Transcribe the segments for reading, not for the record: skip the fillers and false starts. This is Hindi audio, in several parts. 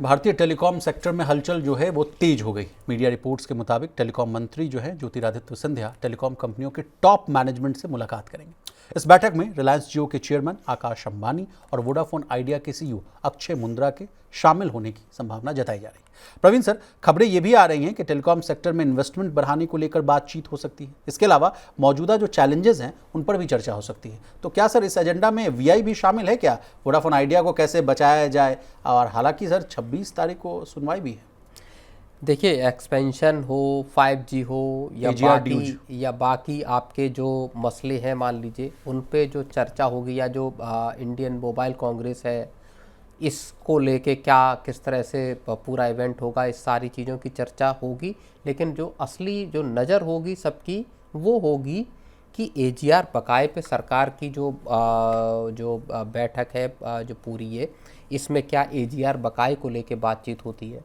भारतीय टेलीकॉम सेक्टर में हलचल जो है वो तेज हो गई। मीडिया रिपोर्ट्स के मुताबिक टेलीकॉम मंत्री जो है ज्योतिरादित्य सिंधिया टेलीकॉम कंपनियों के टॉप मैनेजमेंट से मुलाकात करेंगे। इस बैठक में रिलायंस जियो के चेयरमैन आकाश अंबानी और वोडाफोन आइडिया के सीईओ अक्षय मुंद्रा के शामिल होने की संभावना जताई जा रही है। प्रवीण सर, खबरें ये भी आ रही हैं कि टेलीकॉम सेक्टर में इन्वेस्टमेंट बढ़ाने को लेकर बातचीत हो सकती है। इसके अलावा मौजूदा जो चैलेंजेस हैं उन पर भी चर्चा हो सकती है। तो क्या सर इस एजेंडा में वीआई भी शामिल है क्या? वोडाफोन आइडिया को कैसे बचाया जाए? और हालांकि सर 26 तारीख को सुनवाई भी है। देखिए, एक्सपेंशन हो, 5G हो या बाकी आपके जो मसले हैं मान लीजिए, उन पे जो चर्चा होगी, या जो इंडियन मोबाइल कांग्रेस है इसको लेके क्या किस तरह से पूरा इवेंट होगा, इस सारी चीज़ों की चर्चा होगी। लेकिन जो असली जो नज़र होगी सबकी वो होगी कि AGR बकाये पे सरकार की जो बैठक है जो पूरी है, इसमें क्या AGR बकाये को लेके बातचीत होती है,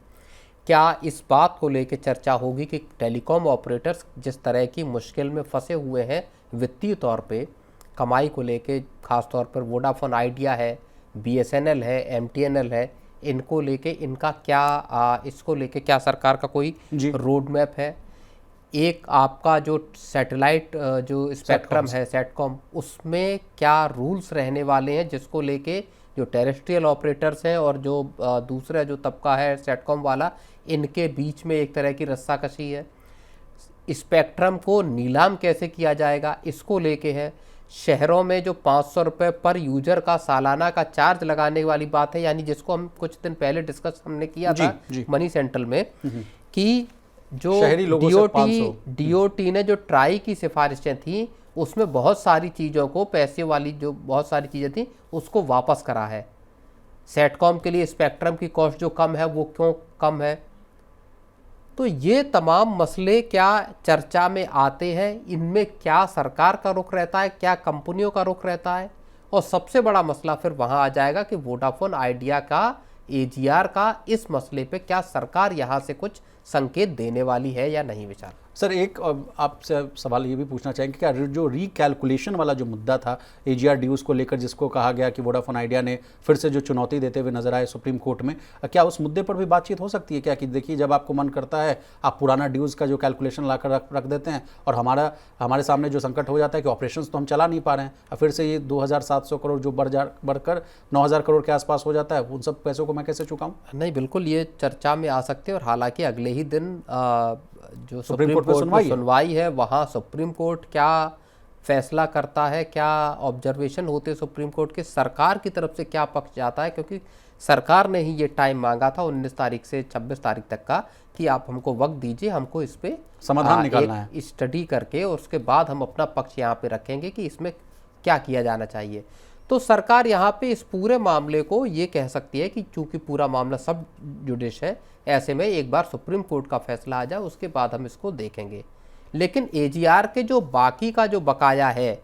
क्या इस बात को लेके चर्चा होगी कि टेलीकॉम ऑपरेटर्स जिस तरह की मुश्किल में फंसे हुए हैं वित्तीय तौर पे, कमाई को लेके, ख़ास तौर पर वोडाफोन आइडिया है, BSNL है, MTNL है, इनको लेके इनका क्या इसको लेके क्या सरकार का कोई रोड मैप है? एक आपका जो सैटेलाइट जो स्पेक्ट्रम है सेटकॉम, उसमें क्या रूल्स रहने वाले हैं जिसको लेके जो टेरेस्ट्रियल ऑपरेटर्स हैं और जो दूसरा जो तबका है सेटकॉम वाला, इनके बीच में एक तरह की रस्साकशी है। स्पेक्ट्रम को नीलाम कैसे किया जाएगा, इसको लेके है। शहरों में जो 500 रुपये पर यूजर का सालाना का चार्ज लगाने वाली बात है, यानी जिसको हम कुछ दिन पहले डिस्कस हमने किया था मनी सेंट्रल में, कि जो DOT ने जो ट्राई की सिफारिशें थी उसमें बहुत सारी चीज़ों को, पैसे वाली जो बहुत सारी चीज़ें थी उसको वापस करा है। सेटकॉम के लिए स्पेक्ट्रम की कॉस्ट जो कम है वो क्यों कम है? तो ये तमाम मसले क्या चर्चा में आते हैं, इनमें क्या सरकार का रुख रहता है, क्या कंपनियों का रुख रहता है? और सबसे बड़ा मसला फिर वहाँ आ जाएगा कि वोडाफोन आइडिया का, AGR का इस मसले पे क्या सरकार यहाँ से कुछ संकेत देने वाली है या नहीं? विचार सर, एक आपसे सवाल ये भी पूछना चाहेंगे, क्या जो रीकैलकुलेशन वाला जो मुद्दा था AGR ड्यूज़ को लेकर, जिसको कहा गया कि वोडाफोन आइडिया ने फिर से जो चुनौती देते हुए नजर आए सुप्रीम कोर्ट में, क्या उस मुद्दे पर भी बातचीत हो सकती है क्या? कि देखिए, जब आपको मन करता है आप पुराना ड्यूज़ का जो कैलकुलेशन ला कर रख देते हैं और हमारे सामने जो संकट हो जाता है कि ऑपरेशन तो हम चला नहीं पा रहे हैं, और फिर से ये 2700 करोड़ जो बढ़कर 9000 करोड़ के आसपास हो जाता है, उन सब पैसों को मैं कैसे चुकाऊँ? नहीं, बिल्कुल ये चर्चा में आ सकते हैं। और हालांकि अगले ही दिन जो सुप्रीम कोर्ट में सुनवाई है, वहाँ सुप्रीम कोर्ट क्या फैसला करता है, क्या ऑब्जर्वेशन होते हैं सुप्रीम कोर्ट के, सरकार की तरफ से क्या पक्ष जाता है, क्योंकि सरकार ने ही ये टाइम मांगा था 19 तारीख से 26 तारीख तक का, कि आप हमको वक्त दीजिए, हमको इस पे समाधान निकालना है, स्टडी करके और उसके बाद हम अपना पक्ष यहाँ पे रखेंगे कि इसमें क्या किया जाना चाहिए। तो सरकार यहाँ पे इस पूरे मामले को ये कह सकती है कि चूंकि पूरा मामला सब जुडिश है, ऐसे में एक बार सुप्रीम कोर्ट का फैसला आ जाए उसके बाद हम इसको देखेंगे। लेकिन AGR के जो बाकी का जो बकाया है,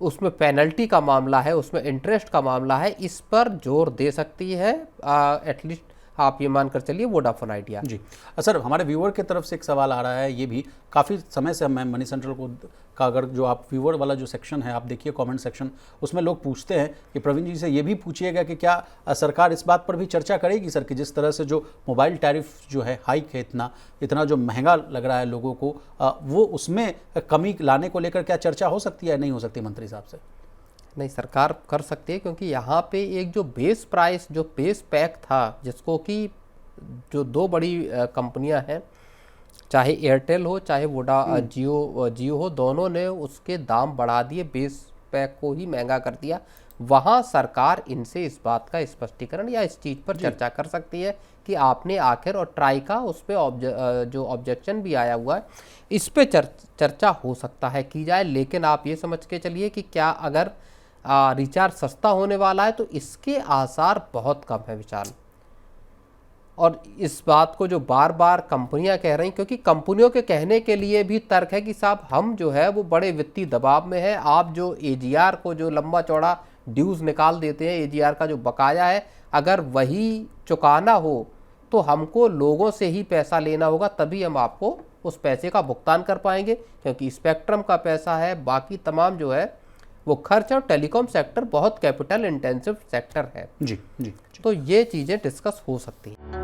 उसमें पेनल्टी का मामला है, उसमें इंटरेस्ट का मामला है, इस पर जोर दे सकती है एटलीस्ट आप ये मानकर चलिए वोडाफोन आइडिया। जी सर, हमारे व्यूअर की तरफ से एक सवाल आ रहा है, ये भी काफ़ी समय से मैं मनी सेंट्रल को का, अगर जो आप व्यूअर वाला जो सेक्शन है आप देखिए कमेंट सेक्शन, उसमें लोग पूछते हैं कि प्रवीण जी से ये भी पूछिएगा कि क्या सरकार इस बात पर भी चर्चा करेगी सर कि जिस तरह से जो मोबाइल टैरिफ जो है हाइक है, इतना जो महंगा लग रहा है लोगों को, वो उसमें कमी लाने को लेकर क्या चर्चा हो सकती है, नहीं हो सकती मंत्री साहब से? नहीं, सरकार कर सकती है, क्योंकि यहाँ पे एक जो बेस प्राइस, जो बेस पैक था, जिसको कि जो दो बड़ी कंपनियां हैं, चाहे एयरटेल हो चाहे जियो हो, दोनों ने उसके दाम बढ़ा दिए, बेस पैक को ही महंगा कर दिया। वहाँ सरकार इनसे इस बात का स्पष्टीकरण या इस चीज़ पर चर्चा कर सकती है कि आपने आखिर, और ट्राई का उस पर जो ऑब्जेक्शन भी आया हुआ है, इस पर चर्चा हो सकता है की जाए। लेकिन आप ये समझ के चलिए कि क्या अगर रिचार्ज सस्ता होने वाला है तो इसके आसार बहुत कम है विशाल। और इस बात को जो बार बार कंपनियां कह रही, क्योंकि कंपनियों के कहने के लिए भी तर्क है कि साहब हम जो है वो बड़े वित्तीय दबाव में है, आप जो AGR को जो लंबा चौड़ा ड्यूज़ निकाल देते हैं, AGR का जो बकाया है अगर वही चुकाना हो तो हमको लोगों से ही पैसा लेना होगा, तभी हम आपको उस पैसे का भुगतान कर पाएंगे, क्योंकि स्पेक्ट्रम का पैसा है, बाकी तमाम जो है वो खर्च, और टेलीकॉम सेक्टर बहुत कैपिटल इंटेंसिव सेक्टर है। जी जी। तो ये चीज़ें डिस्कस हो सकती हैं।